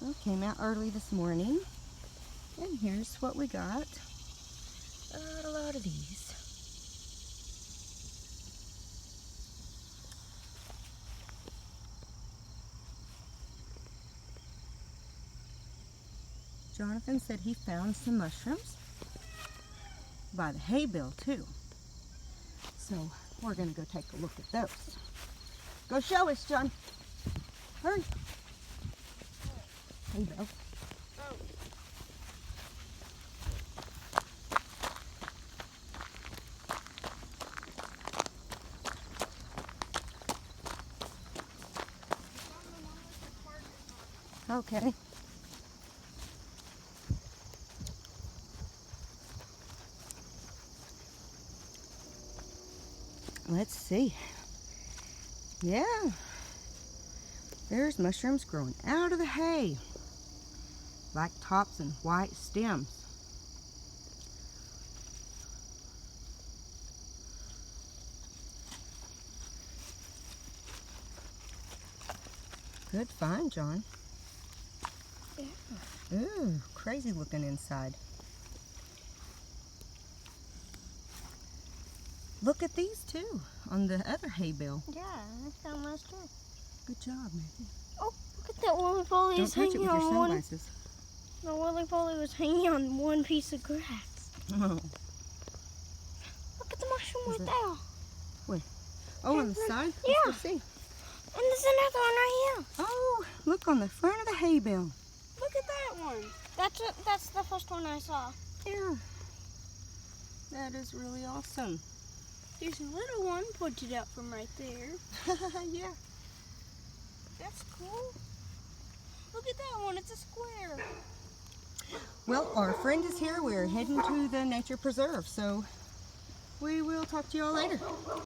We came out early this morning, and here's what we got. Got a lot of these. Jonathan said he found some mushrooms by the hay bale too. So we're gonna go take a look at those. Go show us, John. Hurry. Hay bale. Okay. Let's see. Yeah. There's mushrooms growing out of the hay. Black tops and white stems. Good find, John. Yeah. Ooh, crazy looking inside. Look at these too, on the other hay bale. Yeah, I found those too. Good job, Maggie. Oh, look at that woolly-poly. Don't touch it with your sunglasses. The woolly-poly was hanging on one piece of grass. Oh. Look at the mushroom right there. Where? Oh, on the side? Yeah. Let's go see. And there's another one right here. Oh, look on the front of the hay bale. Look at that one. That's the first one I saw. Yeah. That is really awesome. There's a little one pointed out from right there. Yeah. That's cool. Look at that one. It's a square. Well, our friend is here. We're heading to the nature preserve, so we will talk to you all later.